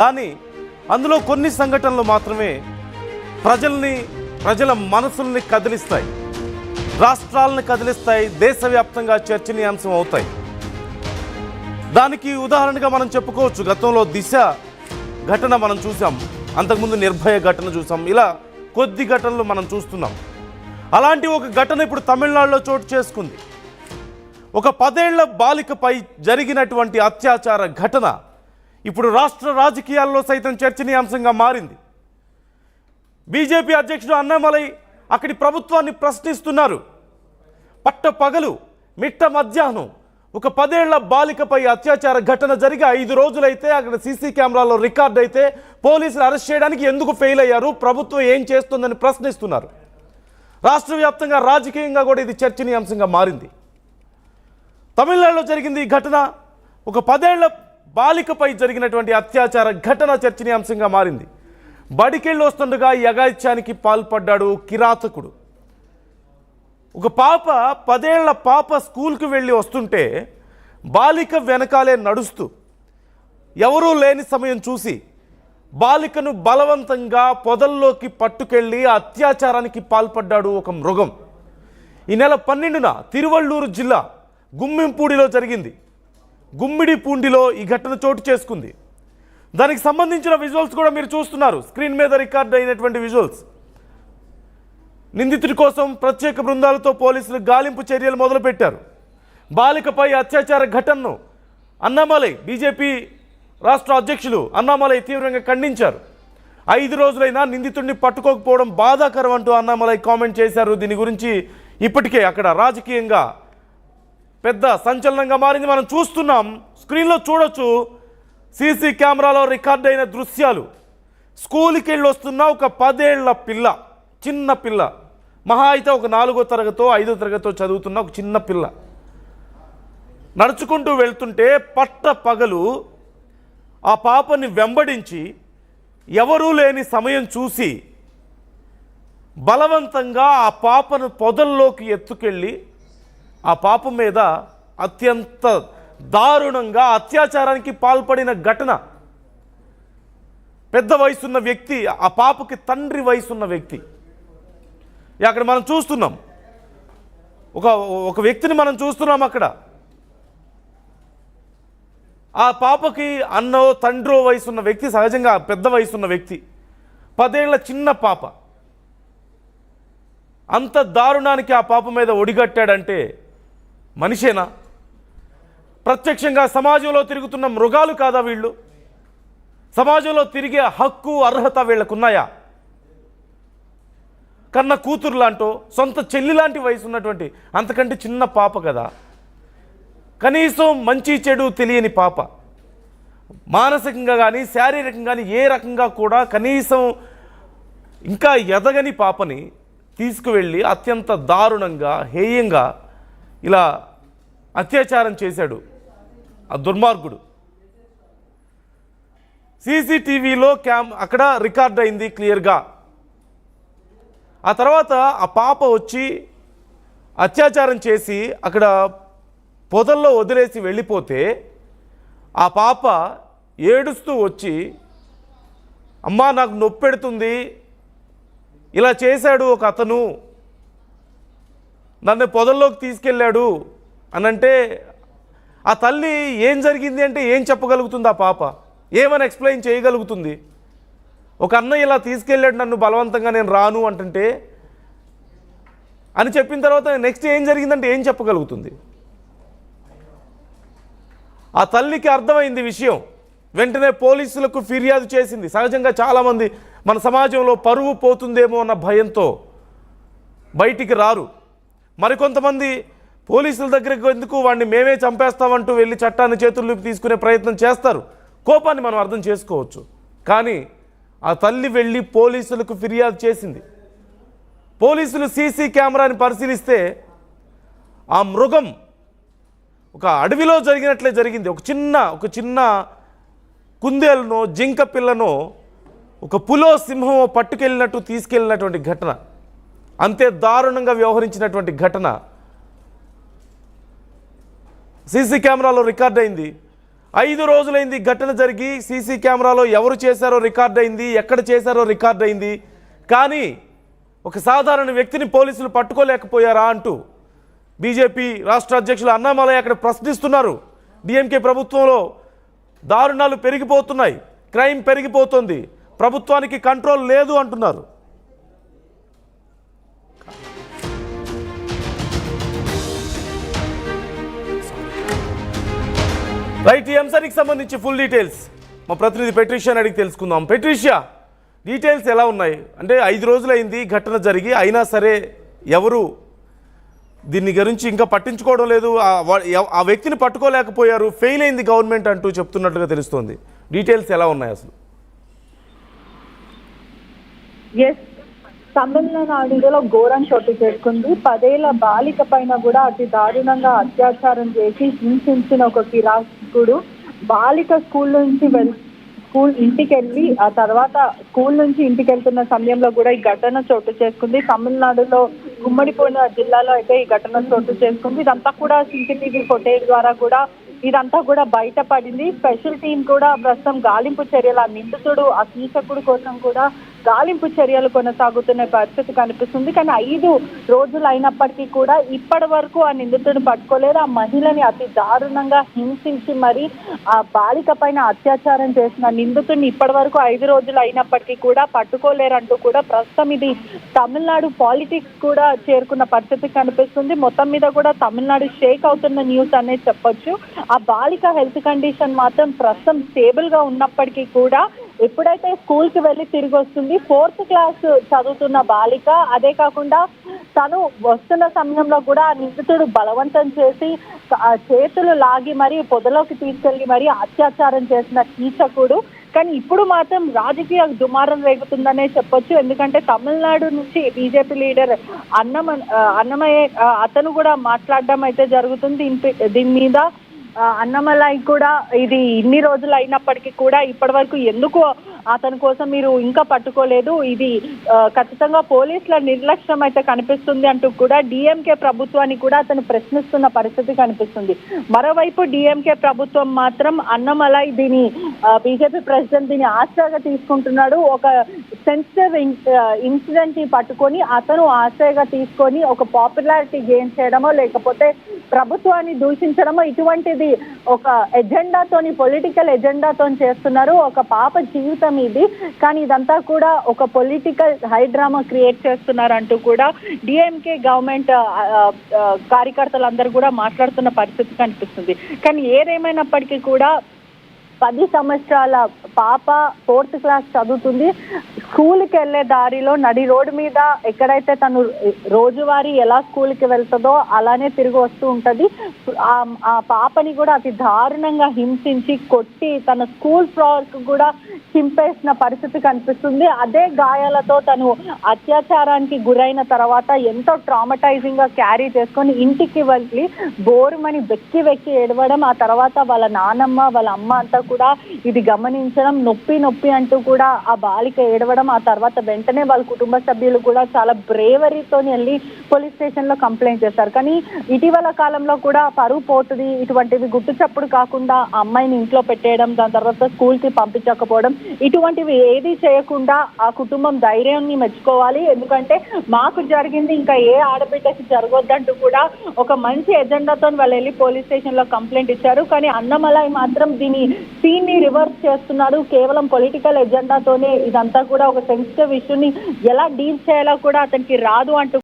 కానీ అందులో కొన్ని సంఘటనలు మాత్రమే ప్రజల మనసుల్ని కదిలిస్తాయి, రాష్ట్రాలను కదిలిస్తాయి, దేశవ్యాప్తంగా చర్చనీయాంశం అవుతాయి. దానికి ఉదాహరణగా మనం చెప్పుకోవచ్చు. గతంలో దిశ ఘటన మనం చూసాం, అంతకుముందు నిర్భయ ఘటన చూసాం, ఇలా కొద్ది ఘటనలు మనం చూస్తున్నాం. అలాంటి ఒక ఘటన ఇప్పుడు తమిళనాడులో చోటు చేసుకుంది. ఒక 10 ఏళ్ల బాలికపై జరిగినటువంటి అత్యాచార ఘటన ఇప్పుడు రాష్ట్ర రాజకీయాల్లో సైతం చర్చనీయాంశంగా మారింది. బీజేపీ అధ్యక్షుడు అన్నామలై అక్కడి ప్రభుత్వాన్ని ప్రశ్నిస్తున్నారు. పట్టపగలు మిట్ట మధ్యాహ్నం ఒక 10 ఏళ్ల బాలికపై అత్యాచార ఘటన జరిగి 5 రోజులైతే అక్కడ సీసీ కెమెరాలో రికార్డ్ అయితే పోలీసులు అరెస్ట్ చేయడానికి ఎందుకు ఫెయిల్ అయ్యారు, ప్రభుత్వం ఏం చేస్తుందని ప్రశ్నిస్తున్నారు. రాష్ట్ర వ్యాప్తంగా రాజకీయంగా కూడా ఇది చర్చనీయాంశంగా మారింది. తమిళనాడులో జరిగింది ఈ ఘటన. ఒక 10 ఏళ్ల బాలికపై జరిగినటువంటి అత్యాచార ఘటన చర్చనీయాంశంగా మారింది. బడికెళ్ళి వస్తుండగా యగాయిత్యానికి పాల్పడ్డాడు కిరాతకుడు. ఒక పాప 10 ఏళ్ల పాప స్కూల్కి వెళ్ళి వస్తుంటే బాలిక వెనకాలే నడుస్తూ ఎవరూ లేని సమయం చూసి బాలికను బలవంతంగా పొదల్లోకి పట్టుకెళ్ళి అత్యాచారానికి పాల్పడ్డాడు ఒక మృగం. ఈ నెల 12న తిరువళ్ళూరు జిల్లా గుమ్మింపూడిలో జరిగింది. గుమ్మిడిపూండిలో ఈ ఘటన చోటు చేసుకుంది. దానికి సంబంధించిన విజువల్స్ కూడా మీరు చూస్తున్నారు, స్క్రీన్ మీద రికార్డ్ అయినటువంటి విజువల్స్. నిందితుడి కోసం ప్రత్యేక బృందాలతో పోలీసులు గాలింపు చర్యలు మొదలుపెట్టారు. బాలికపై అత్యాచార ఘటనను అన్నామలై బీజేపీ రాష్ట్ర అధ్యక్షులు అన్నామలై తీవ్రంగా ఖండించారు. 5 రోజులైనా నిందితుడిని పట్టుకోకపోవడం బాధాకరం అంటూ అన్నామలై కామెంట్ చేశారు. దీని గురించి ఇప్పటికే అక్కడ రాజకీయంగా పెద్ద సంచలనంగా మారింది. మనం చూస్తున్నాం, స్క్రీన్లో చూడొచ్చు, సీసీ కెమెరాలో రికార్డ్ అయిన దృశ్యాలు. స్కూల్కి వెళ్ళి వస్తున్న ఒక 10 ఏళ్ల పిల్ల, చిన్న పిల్ల, మహా అయితే ఒక 4వ తరగతో 5వ తరగతో చదువుతున్న ఒక చిన్న పిల్ల నడుచుకుంటూ వెళ్తుంటే పట్ట పగలు ఆ పాపని వెంబడించి ఎవరూ లేని సమయం చూసి బలవంతంగా ఆ పాపను పొదల్లోకి ఎత్తుకెళ్ళి ఆ పాప మీద అత్యంత దారుణంగా అత్యాచారానికి పాల్పడిన ఘటన. పెద్ద వయసున్న వ్యక్తి, ఆ పాపకి తండ్రి వయసున్న వ్యక్తి. అక్కడ మనం చూస్తున్నాం, ఒక వ్యక్తిని మనం చూస్తున్నాం అక్కడ. ఆ పాపకి అన్నో తండ్రో వయసున్న వ్యక్తి, సహజంగా పెద్ద వయసున్న వ్యక్తి, 10 ఏళ్ల చిన్న పాప. అంత దారుణానికి ఆ పాప మీద ఒడిగట్టాడంటే మనిషేనా? ప్రత్యక్షంగా సమాజంలో తిరుగుతున్న మృగాలు కాదా వీళ్ళు? సమాజంలో తిరిగే హక్కు అర్హత వీళ్ళకున్నాయా? కన్న కూతురు లాంటో సొంత చెల్లి లాంటి వయసు ఉన్నటువంటి అంతకంటే చిన్న పాప కదా, కనీసం మంచి చెడు తెలియని పాప, మానసికంగా కానీ శారీరకంగా కానీ ఏ రకంగా కూడా కనీసం ఇంకా ఎదగని పాపని తీసుకువెళ్ళి అత్యంత దారుణంగా హేయంగా ఇలా అత్యాచారం చేశాడు ఆ దుర్మార్గుడు. సీసీటీవీలో అక్కడ రికార్డ్ అయింది క్లియర్గా. ఆ తర్వాత ఆ పాప వచ్చి అత్యాచారం చేసి అక్కడ పొదల్లో వదిలేసి వెళ్ళిపోతే ఆ పాప ఏడుస్తూ వచ్చి, అమ్మా నాకు నొప్పి పెడుతుంది, ఇలా చేశాడు ఒక అతను, నన్ను పొదల్లోకి తీసుకెళ్ళాడు అనంటే ఆ తల్లి ఏం జరిగింది అంటే ఏం చెప్పగలుగుతుంది? ఆ పాప ఏమని ఎక్స్ప్లెయిన్ చేయగలుగుతుంది? ఒక అన్న ఇలా తీసుకెళ్ళాడు నన్ను బలవంతంగా, నేను రాను అంటుంటే అని చెప్పిన తర్వాత నెక్స్ట్ ఏం జరిగిందంటే ఏం చెప్పగలుగుతుంది? ఆ తల్లికి అర్థమైంది విషయం, వెంటనే పోలీసులకు ఫిర్యాదు చేసింది. సహజంగా చాలామంది మన సమాజంలో పరువు పోతుందేమో అన్న భయంతో బయటికి రారు. మరికొంతమంది పోలీసుల దగ్గరికి ఎందుకు, వాడిని మేమే చంపేస్తామంటూ వెళ్ళి చట్టాన్ని చేతుల్లోకి తీసుకునే ప్రయత్నం చేస్తారు. కోపాన్ని మనం అర్థం చేసుకోవచ్చు. కానీ ఆ తల్లి వెళ్ళి పోలీసులకు ఫిర్యాదు చేసింది. పోలీసులు సీసీ కెమెరాని పరిశీలిస్తే ఆ మృగం ఒక అడవిలో జరిగినట్లే జరిగింది. ఒక చిన్న కుందేలునో జింక పిల్లనో ఒక పులో సింహమో పట్టుకెళ్ళినట్టు తీసుకెళ్ళినటువంటి ఘటన, అంతే దారుణంగా వ్యవహరించినటువంటి ఘటన సీసీ కెమెరాలో రికార్డ్ అయింది. 5 రోజులైంది ఘటన జరిగి, సీసీ కెమెరాలో ఎవరు చేశారో రికార్డ్ అయింది, ఎక్కడ చేశారో రికార్డ్ అయింది. కానీ ఒక సాధారణ వ్యక్తిని పోలీసులు పట్టుకోలేకపోయారా అంటూ బీజేపీ రాష్ట్ర అధ్యక్షులు అన్నామలై అక్కడ ప్రశ్నిస్తున్నారు. డిఎంకే ప్రభుత్వంలో దారుణాలు పెరిగిపోతున్నాయి, క్రైమ్ పెరిగిపోతుంది, ప్రభుత్వానికి కంట్రోల్ లేదు అంటున్నారు. రైట్, ఈ అంశానికి సంబంధించి ఫుల్ డీటెయిల్స్ మా ప్రతినిధి పెట్రిషియా అడిగి తెలుసుకుందాం. పెట్రిషియా, డీటెయిల్స్ ఎలా ఉన్నాయి? అంటే 5 రోజులైంది ఘటన జరిగి, అయినా సరే ఎవరు దీని గురించి ఇంకా పట్టించుకోవడం లేదు, ఆ వ్యక్తిని పట్టుకోలేకపోయారు, ఫెయిల్ అయింది గవర్నమెంట్ అంటూ చెప్తున్నట్టుగా తెలుస్తోంది. డీటెయిల్స్ ఎలా ఉన్నాయి అసలు? తమిళనాడులో ఘోరం చోటు చేసుకుంది. 10 ఏళ్ల బాలిక పైన కూడా అతి దారుణంగా అత్యాచారం చేసి హింసించిన ఒక కిరాతకుడు బాలిక స్కూల్ ఇంటికి వెళ్ళి ఆ తర్వాత స్కూల్ నుంచి ఇంటికి వెళ్తున్న సమయంలో కూడా ఈ ఘటన చోటు చేసుకుంది. తమిళనాడులో గుమ్మడిపోయిన జిల్లాలో అయితే ఈ ఘటన చోటు చేసుకుంది. ఇదంతా కూడా సీసీటీవీ ఫుటేజ్ ద్వారా కూడా ఇదంతా కూడా బయటపడింది. స్పెషల్ టీం కూడా ప్రస్తుతం గాలింపు చర్యలు, ఆ నిందితుడు ఆ కీచకుడు కోసం కూడా గాలింపు చర్యలు కొనసాగుతున్న పరిస్థితి కనిపిస్తుంది. కానీ 5 రోజులు అయినప్పటికీ కూడా ఇప్పటి వరకు ఆ నిందితుడిని పట్టుకోలేదు. ఆ మహిళని అతి దారుణంగా హింసించి మరి ఆ బాలిక పైన అత్యాచారం చేసిన నిందితుడిని ఇప్పటి వరకు 5 రోజులు అయినప్పటికీ కూడా పట్టుకోలేరంటూ కూడా ప్రస్తుతం ఇది తమిళనాడు పాలిటిక్స్ కూడా చేరుకున్న పరిస్థితి కనిపిస్తుంది. మొత్తం మీద కూడా తమిళనాడు షేక్ అవుతున్న న్యూస్ అనేది చెప్పొచ్చు. ఆ బాలిక హెల్త్ కండిషన్ మాత్రం ప్రస్తుతం స్టేబుల్ గా ఉన్నప్పటికీ కూడా ఎప్పుడైతే స్కూల్ కి వెళ్ళి తిరిగి వస్తుంది, 4th క్లాస్ చదువుతున్న బాలిక, అదే కాకుండా తను వస్తున్న సమయంలో కూడా ఆ నిందితుడు బలవంతం చేసి చేతులు లాగి మరి పొదలోకి తీసుకెళ్లి మరి అత్యాచారం చేసిన కీచకుడు. కానీ ఇప్పుడు మాత్రం రాజకీయ దుమారం రేగుతుందనే చెప్పొచ్చు. ఎందుకంటే తమిళనాడు నుంచి బీజేపీ లీడర్ అన్నమయ్య అతను కూడా మాట్లాడడం అయితే జరుగుతుంది దీని మీద. అన్నమలై కూడా ఇది ఇన్ని రోజులు అయినప్పటికీ కూడా ఇప్పటి వరకు ఎందుకు అతని కోసం మీరు ఇంకా పట్టుకోలేదు, ఇది ఖచ్చితంగా పోలీసుల నిర్లక్ష్యం అయితే కనిపిస్తుంది అంటూ కూడా డిఎంకే ప్రభుత్వాన్ని కూడా అతను ప్రశ్నిస్తున్న పరిస్థితి కనిపిస్తుంది. మరోవైపు డిఎంకే ప్రభుత్వం మాత్రం అన్నమలై దీని బీజేపీ ప్రెసిడెంట్ దీన్ని ఆశ్రయగా తీసుకుంటున్నాడు. ఒక సెన్సిటివ్ ఇన్సిడెంట్ ని పట్టుకొని అతను ఆశ్రయగా తీసుకొని ఒక పాపులారిటీ గెయిన్ చేయడమో లేకపోతే ప్రభుత్వాన్ని దూషించడమో ఇటువంటిది ఒక ఎజెండాతోని, పొలిటికల్ ఎజెండాతోని చేస్తున్నారు. ఒక పాప జీవితం ఇది, కానీ ఇదంతా కూడా ఒక పొలిటికల్ హైడ్రామా క్రియేట్ చేస్తున్నారు అంటూ కూడా డిఎంకే గవర్నమెంట్ కార్యకర్తలందరూ కూడా మాట్లాడుతున్న పరిస్థితి కనిపిస్తుంది. కానీ ఏదేమైనప్పటికీ కూడా 10 సంవత్సరాల పాప 4th క్లాస్ చదువుతుంది. స్కూల్కి వెళ్ళే దారిలో నడి రోడ్డు మీద ఎక్కడైతే తను రోజువారీ ఎలా స్కూల్కి వెళ్తుందో అలానే తిరిగి వస్తూ ఉంటది. ఆ పాపని కూడా అతి దారుణంగా హింసించి కొట్టి తన స్కూల్ ఫ్రాక్ కూడా చింపేసిన పరిస్థితి కనిపిస్తుంది. అదే గాయాలతో తను అత్యాచారానికి గురైన తర్వాత ఎంతో ట్రామటైజింగ్ గా క్యారీ చేసుకొని ఇంటికి వెళ్ళి బోరుమని వెక్కి ఏడవడం, ఆ తర్వాత వాళ్ళ నానమ్మ వాళ్ళ అమ్మ అంతా కూడా ఇది గమనించడం, నొప్పి అంటూ కూడా ఆ బాలిక ఏడవడం, ఆ తర్వాత వెంటనే వాళ్ళ కుటుంబ సభ్యులు కూడా చాలా బ్రేవరీతో వెళ్ళి పోలీస్ స్టేషన్ లో కంప్లైంట్ చేశారు. కానీ ఇటీవల కాలంలో కూడా పరువు పోతుంది, ఇటువంటివి గుట్టు చప్పుడు కాకుండా అమ్మాయిని ఇంట్లో పెట్టేయడం, దాని తర్వాత స్కూల్ కి పంపించకపోవడం, ఇటువంటివి ఏది చేయకుండా ఆ కుటుంబం ధైర్యాన్ని మెచ్చుకోవాలి. ఎందుకంటే మాకు జరిగింది ఇంకా ఏ ఆడబిడ్డకి జరగొద్దంటూ కూడా ఒక మంచి ఎజెండాతో వాళ్ళు వెళ్ళి పోలీస్ స్టేషన్ లో కంప్లైంట్ ఇచ్చారు. కానీ అన్నమలై మాత్రం దీని సీన్ ని రివర్స్ చేస్తున్నాడు. కేవలం పొలిటికల్ ఎజెండాతోనే ఇదంతా కూడా ఒక సెన్సిటివ్ ఇష్యూని ఎలా డీల్ చేయాలో కూడా అతనికి రాదు అంటూ